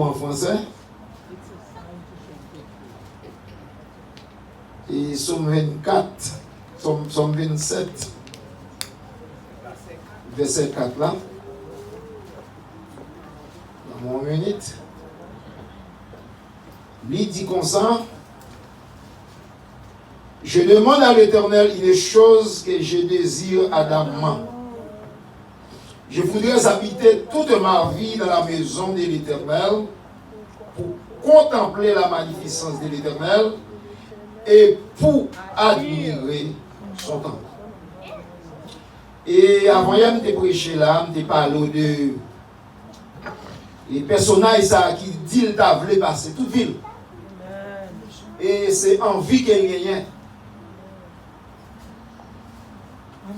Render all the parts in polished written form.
En français. Et Somme 24, Somme 27, verset 4 là. Dans mon minute. Il dit comme ça. Je demande à l'Éternel une chose que je désire ardemment. Je voudrais habiter toute ma vie dans la maison de l'Éternel pour contempler la magnificence de l'Éternel et pour admirer son temple. Et avant de te prêcher là, je te parle de les personnages qui disent qu'ils veulent passer toute ville. Et c'est envie qu'il y ait.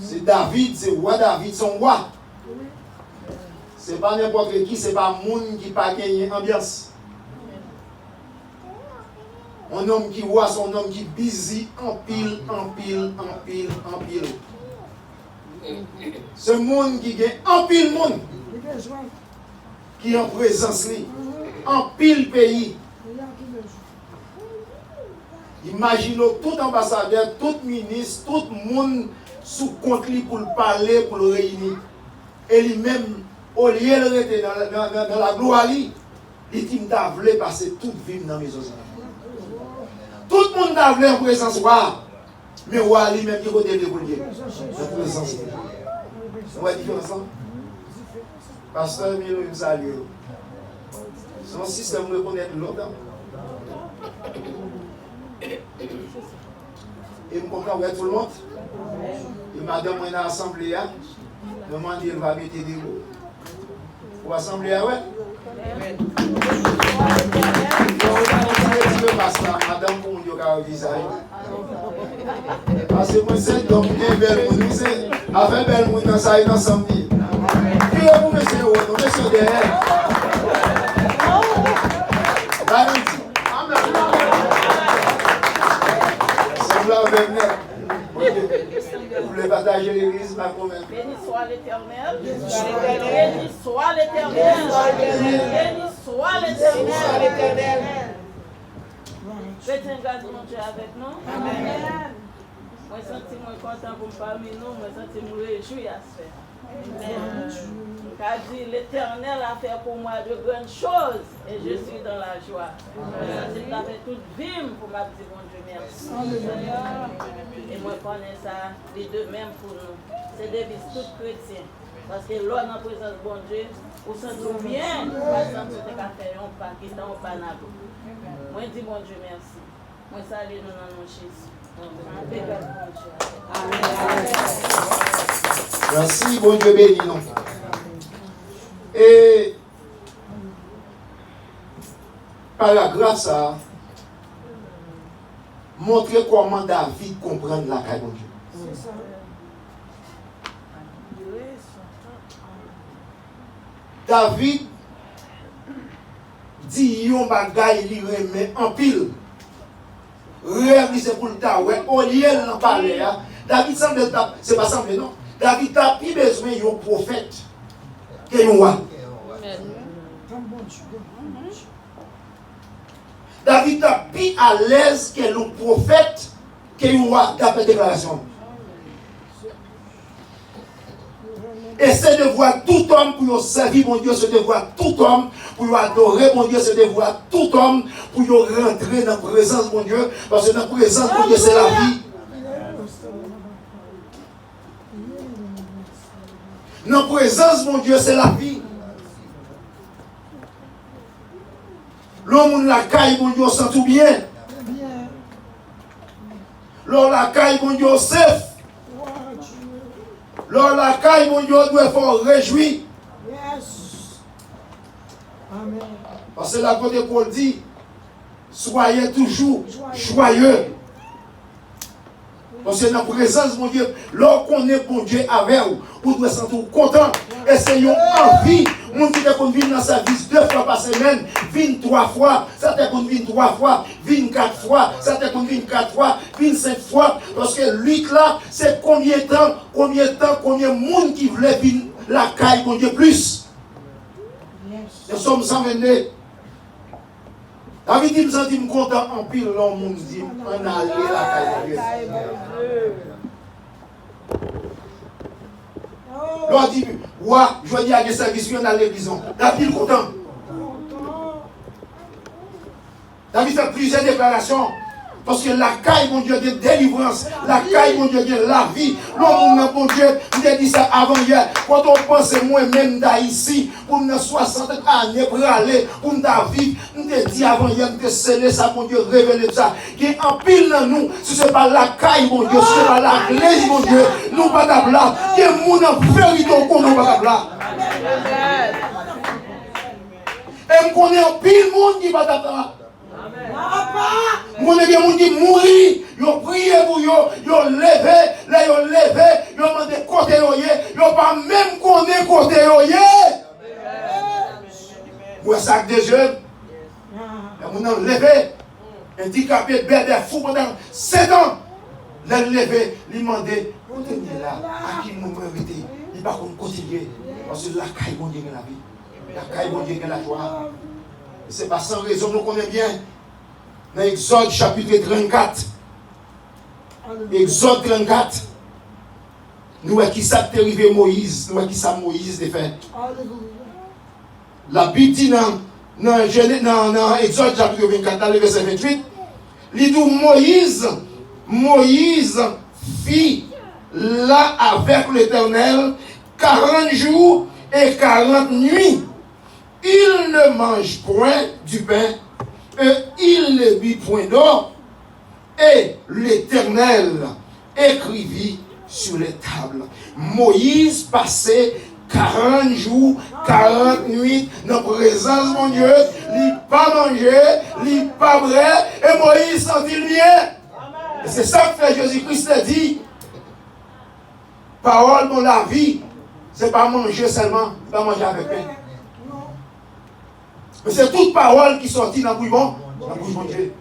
C'est David, c'est roi David, son roi. C'est pas n'importe qui, c'est pas monde qui pas gagné ambiance. Un homme qui roi, c'est un homme qui busy en pile. Ce monde qui gagne en pile monde. Qui en présence li. En pile pays. Imaginez tout ambassadeur, tout ministre, tout le monde sous compte pour le parler, pour le réunir. Et lui-même, au lieu de rester dans la gloire, il dit qu'il voulait passer toute vie dans la maison. Tout le monde a voulu en présence roi. Mais roi lui-même, il côté de Dieu. En présence. Vous voyez la différence? Pasteur, il nous salue. Son système de reconnaître l'autre. Et je comprends où est tout le monde. Et madame, on est dans l'assemblée. Maman dit, elle va mettre des mots. Pour l'assemblée, ouais. Madame, pour nous, il y a un visage. Parce que moi, c'est donc bien belle. Avec belle, nous dans ça, dans samedi. Puis vous, monsieur, monsieur derrière. Vous voulez partager l'église, ma promesse. Béni soit l'Éternel. Béni soit l'Éternel. Béni soit l'Éternel. Chrétien, garde mon Dieu avec nous. Amen. Moi, je suis content pour parmi nous. Moi, je suis réjoui à ce faire. Car dit l'Éternel a fait pour moi de grandes choses et je suis dans la joie. Il a fait toute vie pour ma petite bon Dieu, merci. Et moi je connais ça, les deux mêmes pour nous. C'est des vies toutes chrétiens. Parce que l'on en présence de bon Dieu, on se sent bien, par exemple, c'est qu'à faire un pas qui est en panago. Moi je dis bon Dieu merci. Moi salue nous dans nos Jésus. Merci, bon Dieu béni. Et par la grâce, montrer comment David comprend la caille de Dieu. David dit yon bagay li remet en pile. Réaliser pour le temps, ouais, au lieu de parler, David semble, c'est pas semble, non. David a plus besoin d'un prophète que d'un roi. David a plus à l'aise que le prophète que d'un roi d'après déclaration. Et c'est de voir tout homme pour servir mon Dieu, c'est de voir tout homme pour adorer mon Dieu, c'est de voir tout homme pour rentrer dans la présence de mon Dieu, parce que dans la présence de mon Dieu, c'est la vie. Dans la présence de mon Dieu, c'est la vie. L'homme la caille, mon Dieu, sent tout bien. L'homme la caille, mon Dieu, safe. Lors la caille, mon Dieu, doit être réjoui. Amen. Parce que la côté Paul dit, soyez toujours joyeux. Parce que dans la présence, mon Dieu, lorsqu'on est bon Dieu avec vous doit se sentir content. Essayons envie. Mon Dieu, qu'on vient dans sa vie 2 fois par semaine, vient 3 fois, ça te qu'on vient 3 fois, vient 4 fois, ça te qu'on vient 4 fois, vient 5 fois. Parce que lui là, c'est combien de temps, combien de monde qui voulait venir la caille, mon Dieu, plus. Nous sommes 122. David dit, me senti content en pile, l'homme dit, on a allé la caille. L'on dit, ouais, je dis à des services, on a l'église. David content. David fait plusieurs déclarations. Parce que la caille, mon Dieu, de délivrance, la caille, mon Dieu, de la vie. L'homme, mon Dieu, je t'ai dit ça avant hier. Quand on pense moi-même d'ici, pour nous 60 années pour aller, pour nous vivre, je t'ai dit avant hier, je t'ai scellé ça, mon Dieu, révélé ça. Qui est en pile dans nous, si ce n'est pas la caille, mon Dieu, si ce n'est pas la l'église, mon Dieu, nous pas d'abla. Qui est mon en vérité, nous pas d'abla. Et nous connaissons en pile monde qui va d'abla. Mon Dieu, mon Dieu, mourir, yo prié pour yo levé, là yo levé, yo mandé côté yo pas même connaît côté yo. Moi sac des jeunes. Mon a levé, handicapé, bébé fou pendant 7 ans. Là levé, lui mandé, continuez là, à qui nous mérite, il pas continuer parce que la caille bon Dieu dans la vie. La caille bon Dieu dans la joie. C'est pas sans raison nous connaissons bien. Dans Exode chapitre 34. Exode 34. Nous voyons qui ça arrivé Moïse. Nous voyons qui ça Moïse de fait. La Bible dit dans Exode chapitre 24, dans le verset 28, il dit Moïse fit là avec l'Éternel 40 jours et 40 nuits. Il ne mange point du pain. Et il ne but point d'eau, et l'Éternel écrivit sur les tables. Moïse passait 40 jours, 40 nuits dans la présence de mon Dieu, il n'a pas mangé, il n'a pas vrai, et Moïse sentit le bien. Et c'est ça que Jésus-Christ a dit. Parole dans la vie, ce n'est pas manger seulement, pas manger avec pain. Mais c'est toute parole qui sortit dans la bouche de Dieu.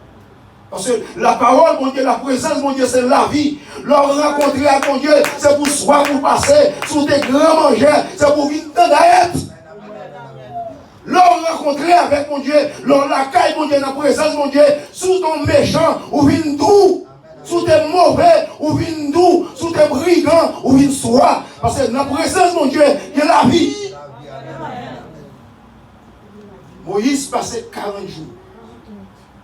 Parce que la parole, mon Dieu, la présence, mon Dieu, c'est la vie. Leur rencontrer avec mon Dieu, c'est pour soi, pour passer sous des grands mangeurs, c'est pour vivre dans la haine. Leur rencontrer avec mon Dieu, leur la caille, mon Dieu, dans la présence, mon Dieu, sous ton méchant, ou vine doux, sous tes mauvais, ou vine doux, sous tes brigands, ou vine soi. Parce que dans la présence, mon Dieu, il y a la vie. Moïse passait 40 jours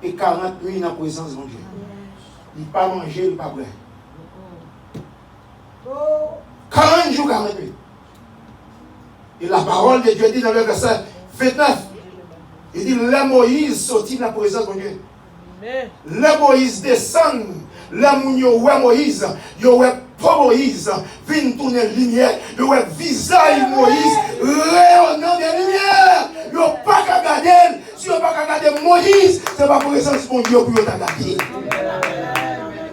et 40 nuits dans la présence de mon Dieu. Il n'a pas mangé, il n'a pas boire. 40 jours, 40 nuits. Et la parole de Dieu dit dans le verset 29, il dit, là Moïse sortit de la présence de mon Dieu. Là Moïse descend, là Moïse, pas Moïse, vient tourner la lumière, le visage Moïse rayonnant des lumières. Il n'y a pas qu'à garder, si on n'a pas qu'à garder Moïse, ce n'est pas pour présence de mon Dieu pour garder.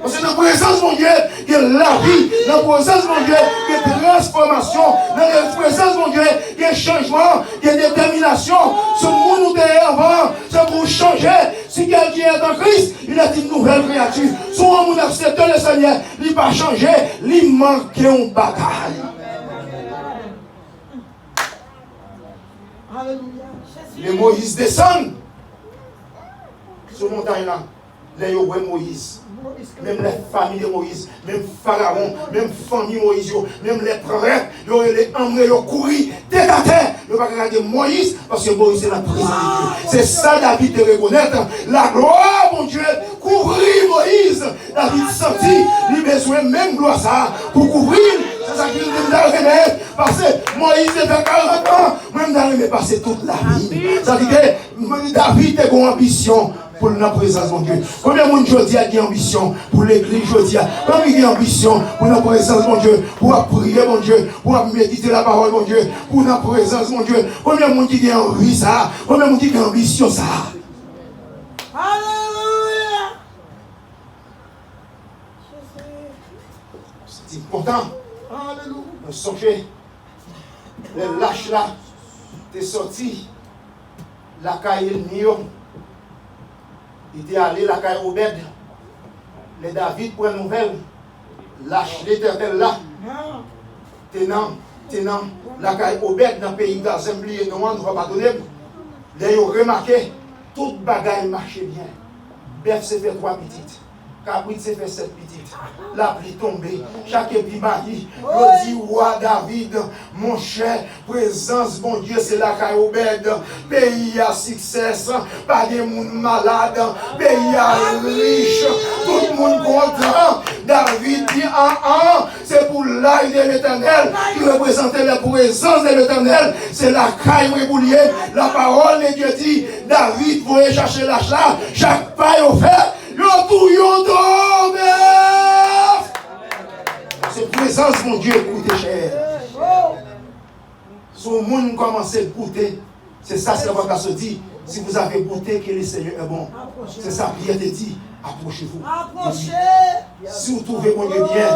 Parce que dans la présence de mon Dieu, il y a la vie, dans la présence de mon Dieu, il y a transformation, dans la présence de mon Dieu, il y a changement, il y a détermination. Ce monde nous est avant, c'est pour changer. Si quelqu'un est en Christ, il est une nouvelle créature. Si on accepte le Seigneur, il ne va pas changer, il manque un bagaille. Les Moïse descendent sur la montagne là. Les Moïse. Même les familles de Moïse, même Pharaon, même famille Moïse, même les prêtres, les emmenés, ils courent, tête à terre. Ils ne vont pas regarder Moïse parce que Moïse est la présence de Dieu. C'est ça David de reconnaître. La gloire, mon Dieu, couvrir Moïse. David sentit, il a besoin même gloire ça pour couvrir. C'est ça qu'il a remettre. Parce que Moïse était 40 ans, même d'aller passer toute la vie. Ça veut dire que David a une ambition. Pour la présence de mon Dieu. Combien de monde aujourd'hui a ambition pour l'église aujourd'hui? Combien il y a ambition pour la présence de mon Dieu? Pour prier mon Dieu? Pour méditer la parole mon Dieu? Pour la présence de mon Dieu? Combien de monde qui a envie ça? Combien de monde qui a ambition ça? Alléluia! C'est important. Alléluia! On songez. Les lâches là, t'es sorti. La caille Nio. Il était allé la caille Obed. Les David pour une nouvelle. Lâche l'Éternel là. Tenant la caille Obed dans le pays d'Azembli et Noan, nous va pas donner. Ils ont remarqué Tout bagaille marche bien. Bœuf s'est fait 3 petites. Cabrit s'est fait 7 petites. La pluie tombée. Chaque épimanie. Je dis, roi David, mon cher, présence, mon Dieu, c'est la caillobède. Pays à succès. Pas de monde malade. Pays à riche. Tout le monde content. David dit, c'est pour l'ail de l'Éternel qui représentait la présence de l'Éternel. C'est la caille boulier. La parole de Dieu dit, David voulait chercher l'achat. Chaque paille offerte. C'est présence, mon Dieu, coûte cher. Si le monde commence à goûter, c'est ça, c'est la se dit. Si vous avez goûté que le Seigneur est bon, c'est ça, Pierre te dit. Approchez-vous. Si vous trouvez mon Dieu bien,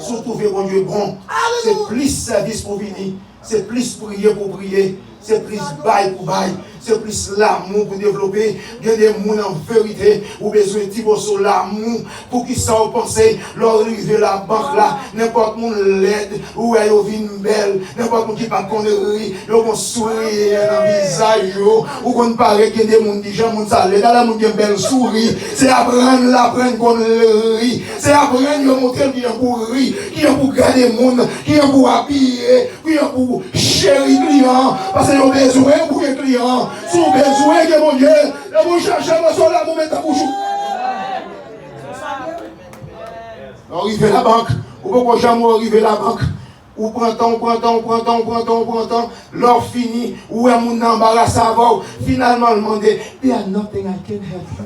si vous trouvez mon Dieu bon, c'est plus service pour venir, c'est plus prier pour prier, c'est plus bail pour bail, c'est plus l'amour pour développer. Il y a des gens en vérité, ou besoin de tirer sur l'amour pour qu'ils s'en pensent, leur arriver la banque là, n'importe où l'aide, ou elle vient belle, n'importe où qui pas qu'on rit, ils vont sourire dans le visage, ou qu'on paraît qu'il y a des gens qui disent, mon salaire, dans la monde qui a belle sourire, c'est apprendre qu'on rit, c'est apprendre de montrer qui est pour rire, qui est pour garder le monde, qui est pour habiller, qui est pour chérir client, parce qu'ils ont besoin pour les clients. Si vous avez besoin de mon Dieu, vous cherchez mon sol là, vous mettez à bouche. Arrivez à la banque, ou pourquoi jamais arriver à la banque, ou prend temps, l'or fini, ou est mon embarrassé avant, finalement demandez, there's nothing I can help you.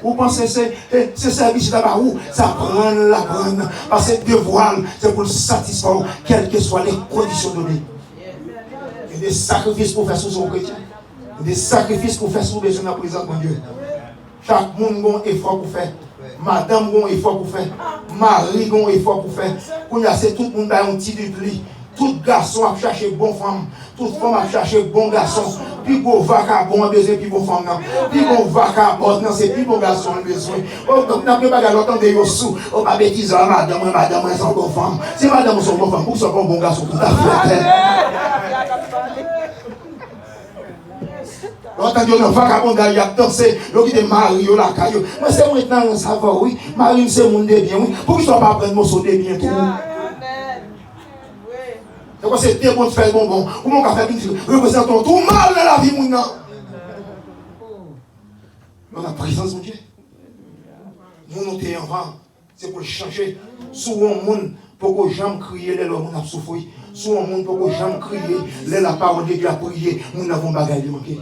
Vous pensez que ce service là-bas où ça prend la prendre, parce que devoir, c'est pour le satisfaire, quelles que soient les conditions données. Il y a des sacrifices pour faire sous son chrétien. Il y a des sacrifices pour faire sous besoin de la présence de Dieu. Chaque monde a un effort pour faire. Madame a un effort pour faire. Marie a un effort pour faire. Quand il y a tout le monde a un petit dupli. Tout garçon a cherché bonne femme. Toute femme a cherché bon garçon. Puis bon vagabond a besoin de bon femme. Puis bon vagabond, c'est plus bon garçon a besoin. Donc, n'a pas de l'autre de sous. On va bêtiser madame, est une bonne femme. Si madame est une bonne femme, pour que ce soit un bon garçon, tout à fait. Entendez, on va vagabond, il a dansé, il a marié, il a caillou. Mais c'est maintenant, ça va, oui. Marie, c'est mon bien, oui. Pour que je ne sois pas prendre mon saut de bien tout. Donc c'est bien bon de faire bonbon. Ou mon café représentons tout mal dans la vie, mon nom. Dans la présence de Dieu. Mon noté en vent, c'est pour le changer. Souvent, monde pour que j'aime crier, les gens ont souffert. Souvent, monde pour que j'aime crier, la parole de Dieu a prié, nous n'avons pas gagné manqué.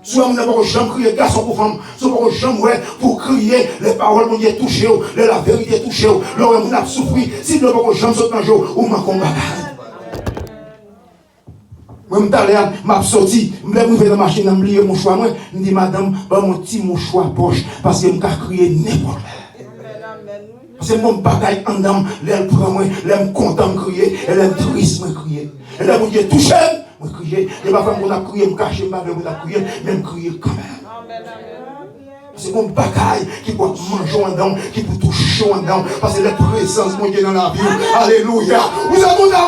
Soit on n'a pas jamais crié garçon pour femme, soit on n'a jamais pour crier les paroles de Dieu touchées, la vérité touchée, l'homme on a souffert. Si nous n'avons pas jamais sauté un jour, ou m'a combattu. Moi, je suis sorti, je suis dans la machine, je suis mon choix. Je dis, madame, mon petit mouchoir poche, parce que je peux crier n'importe quoi. C'est mon bagaille en dame, elle prend moi, elle me content de crier, elle est triste de crier. Elle a dit, touché, je crier. Et ma femme, on a crié, je cache, je a crié, mais je crier quand même. C'est mon bagaille qui peut manger en dame, qui peut toucher en dame, parce que la présence de Dieu dans la vie. Alléluia. Vous avez volé.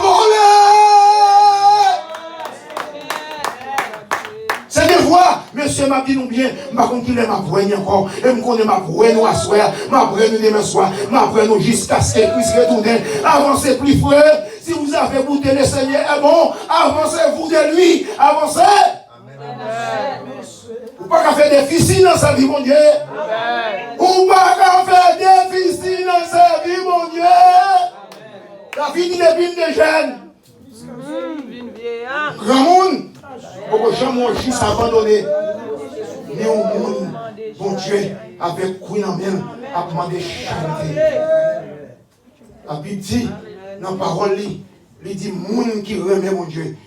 C'est des voix, monsieur m'a dit nous bien, je ne sais pas ma voix encore, et je connais ma voix nous à soir, ma voix nous demain soir, ma voix nous jusqu'à ce que Christ retourne. Avancez plus frère, si vous avez goûté le Seigneur est bon, avancez-vous de lui, avancez. Vous ne pouvez pas faire difficile dans sa vie, mon Dieu. Vous ne pouvez pas faire difficile dans sa vie, mon Dieu. La vie n'est pas de jeunes. Grand monde. Pour que jamais juste abandonné. Mais au monde, bon Dieu, avec Queen en même, a demandé charité. La Bible dit, dans la parole, il dit, monde qui remet mon Dieu,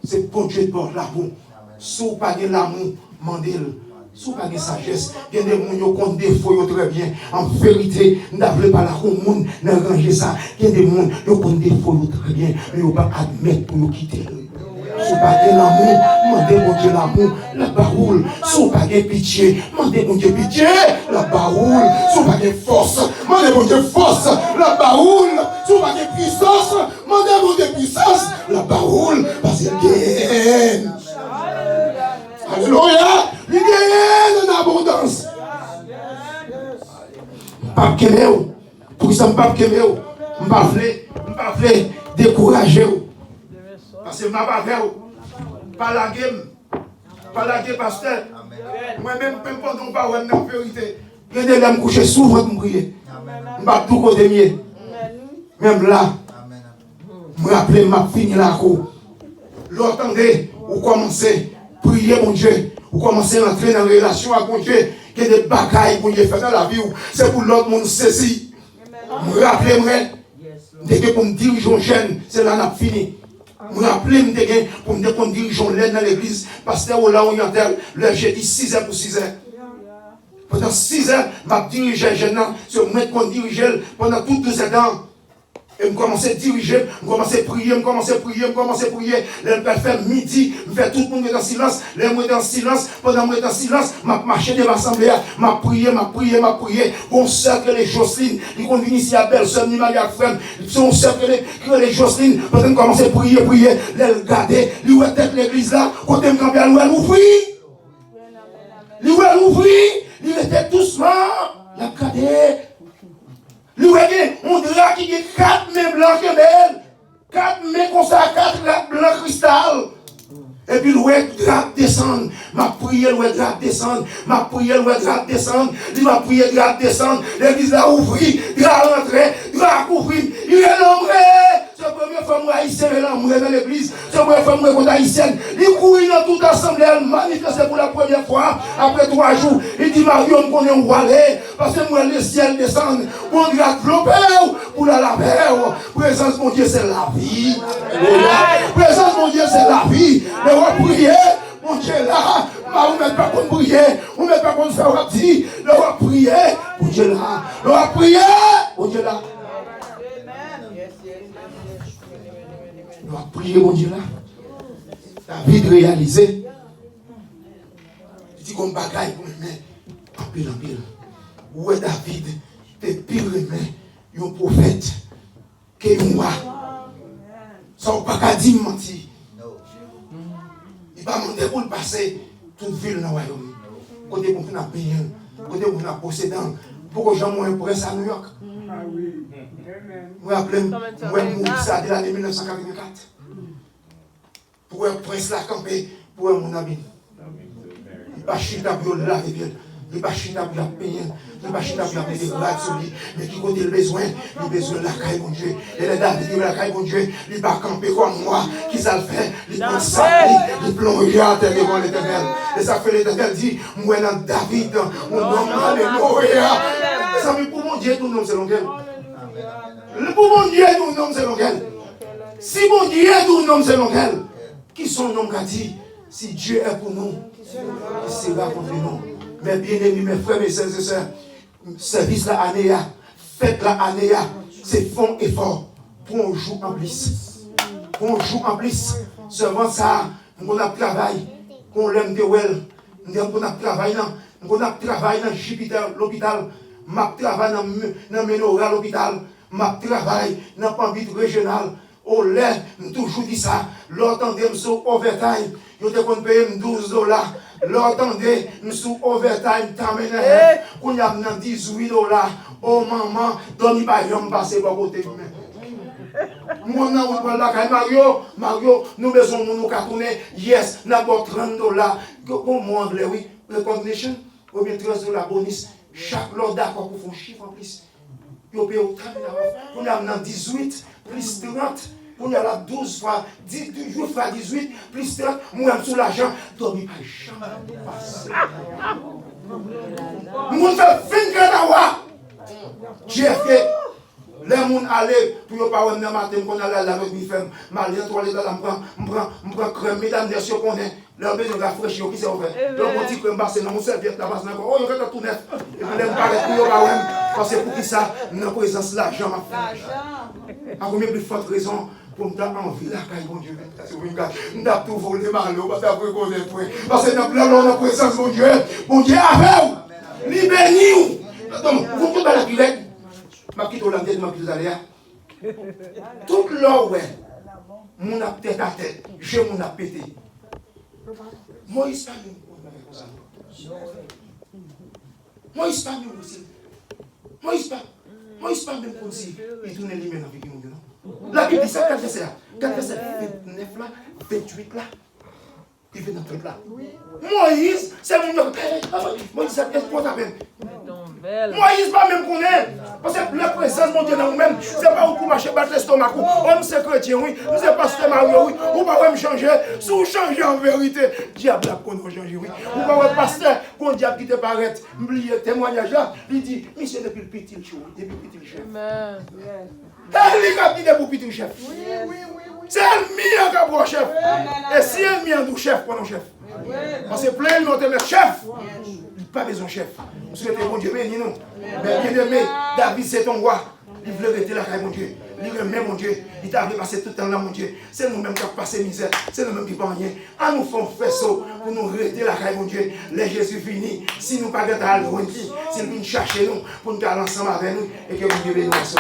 c'est bon Dieu de bord l'amour. Si vous n'avez pas l'amour, demandez-le. Si vous n'avez pas de sagesse, il y a des gens qui ont des défauts très bien. En vérité, nous n'avons pas la monde, nous avons rangé ça. Il y a des gens qui ont des défauts très bien, mais ils ne peuvent pas admettre pour nous quitter. Si vous n'avez pas l'amour, demandez mon Dieu l'amour, la baroule. Si vous n'avez pas pitié, demandez mon Dieu pitié, la baroule. Si vous n'avez pas force, demandez mon Dieu force, la baroule. Si vous n'avez pas puissance, demandez mon Dieu puissance, la baroule. Parce qu'il gagne. Alléluia, il gagne. pas qu'aimer, pour ça, pas qu'aimer, je pas décourager. Parce que je pas pas la game, pasteur. Moi-même, même pendant pas ouais, dans la vérité, je vais me coucher souvent pour me prier. Je vais tout côté mieux. Même là, je me rappelle, je fini la cour. L'entendez, vous commencez à prier mon Dieu, vous commencez à entrer dans la relation avec mon Dieu, qu'il y a des bagailles pour faire dans la vie, c'est pour l'autre monde saisir. Je me rappelle, dès que pour me diriger aux jeunes, c'est là qu'on a fini. Je me rappelle, pour me diriger l'aide dans l'église, pasteur là oriental, le jeudi 6h pour 6h. Pendant 6 heures, je dirigé les jeunes, c'est moi qui dirige pendant toutes 12 ans. Et je commençais à diriger, je commençais à prier, je commençais à prier. Là, je faire midi, je fais tout le monde dans le silence. Là, je suis dans le silence. Pendant que je suis dans le silence, je marche dans l'assemblée, je prié. Bon, sœur que les Jocelyne, ils vont venir ici à Belle-Sœur, ni Maria Frem. Son sœur que les Jocelyne, pendant que je commençais à prier. Là, je regardais, lui, où était l'église là, quand je me campais à l'ouest, l'ouvrir. Lui, l'ouvrir, il était doucement, il a regardé. Lui, on dirait qu'il y a 4 mains blanches et belles. 4 mains comme ça, 4 blancs cristal. Et puis, le drap descend. Ma prière, le drap descend. Ma prière, le drap descend. Il m'a prié, le drap descend. L'église a ouvert, drap rentré, drap ouvert. Il est l'homme. C'est la première fois que haïtien est l'homme dans l'église. C'est la première fois que je haïtienne. Il court dans toute l'assemblée, il manifeste pour la première fois. Après 3 jours, il dit Mario, on connaît où aller. Parce que moi, le ciel descend. Pour drap flopper, pour la laver. Présence, mon Dieu, c'est la vie. Présence, mon Dieu, c'est la vie. On va prier, mon Dieu là, on ne met pas qu'on prier, on ne met pas qu'on faire rapide, on va prier, mon Dieu là, on va prier, mon Dieu là. On va prier, mon Dieu là. David réalisé. Il dit qu'on bagaille pour me mettre en pile. Où est David? T'es pire mais un prophète qui est moi. Sans pas qu'à dire mentir. Il va monter pour le passer toute ville dans le royaume. Côté pour nous payer, côté pour nous possédant. Pourquoi j'ai moins presse à New York? Je me rappelle, moi, ça de l'année 1984. Pour un prince là camper, pour mon ami. Il va chita pour la rivière. Il va chita pour la payer. Il va chita pour la payer des grades sur lui. Mais qui côté le besoin? Le besoin de la caille, mon Dieu. Et les David de la caille, mon Dieu. Il va camper comme moi. Qui ça le fait? Il prend ça. Il plonge à terre devant l'éternel. Et ça fait l'éternel dit, moi dans David, mon nom, alléluia. Ça me pour mon Dieu, tout le nom c'est l'ongel. Pour mon Dieu, tout le nom c'est l'ongel. Si mon Dieu, tout le nom c'est l'ongel. Qui son nom qu'a dit? Si Dieu est pour nous, il sera contre nous. Mes bien-aimés, mes frères, mes sœurs et sœurs, service la année, fête la année, c'est fond et fort. Pour un jour en plus. Pour un jour en plus. Seulement ça, on a travail, qu'on l'aime de well, on a travail dans Jupiter, l'hôpital, on travail dans Menorah, l'hôpital, on travail dans Pambit régional. Oh, là, toujours dit ça. L'entendez, sur overtime. Yo te kon paye $12. L'entendez, sous overtime, t'amène. Qu'on y a $18. Oh, maman, donne pas yon passer par côté. Mon nom, on parle là, Mario, nous besoin de nous tourner. Yes, nous avons $30. Comment anglais, oui, recognition, ou bien $13 bonus. Chaque lot d'accord pour faire un chiffre en plus. Yo paye au 30 $. On a 18 plus 30. On a la 12 fois, 12 fois 18, plus 30, moi sous l'argent, dormi pas jamais passé. Moi fait 24 heures. J'ai fait, les gens allaient, pour ne pas voir le matin, qu'on allait avec mes femmes, malgré toi, les gars, je prends crème, mesdames, des choses qu'on est, leur besoin de rafraîchir, qui s'est ouvert. Donc on dit que je passe dans mon serviette, la base, oh, il y a tout neuf. Et puis, je me parle pour ne pas voir, parce que pour qui ça, dans la présence, l'argent m'a fait. À combien plus forte raison? Pour me donner envie, là, quand mon Dieu, nous avons tout volé mal, parce que dans la présence, mon Dieu, avec vous, libérez-nous. Donc, vous pouvez la pilette, ma petite Hollandaise, ma petite Aléa. Toute l'eau, ouais, mon a tête à tête, je m'en a pété. Moïse, pas nous. Moïse, pas nous aussi. Moïse pas même pour dire, il tourne lui-même avec nous. La Bible dit ça, 4 versets là. 4 versets 29 là, 28 là. Il fait dans le truc là. Moïse, c'est mon nom. Moïse, ça fait quoi t'appelles? Moïse pas même connaître. Parce que la présence de Dieu dans nous-mêmes, c'est pas pour marcher battre l'estomac. On c'est chrétien, oui. Nous c'est pasteur Mario, oui. Ou pas me changer. Si vous changez en vérité, diable a qu'on changer, oui. Ou pas pasteur, qu'on diable qui te paraît, oublier témoignage là, il dit, monsieur depuis le petit chou, depuis le petit chef. Amen. Il a dit pour le petit chef. Oui. C'est le mien qui a chef. Et si elle mien du chef, pour nos chef. Parce que plein de notre chef. Pas besoin de chef. Nous souhaitons bon Dieu béni nous. Mais bien aimé, David c'est ton roi. Il veut rester là, mon Dieu. Il remet mon Dieu. Il t'a passé tout le temps là, mon Dieu. C'est nous-mêmes qui avons passé misère. C'est nous-mêmes qui n'avons rien. À nous faire faisceau pour nous rester là, mon Dieu. Les Jésus fini. Si nous ne pouvons pas aller loin, si nous venons chercher nous, pour nous aller ensemble avec nous, et que mon Dieu bénisse.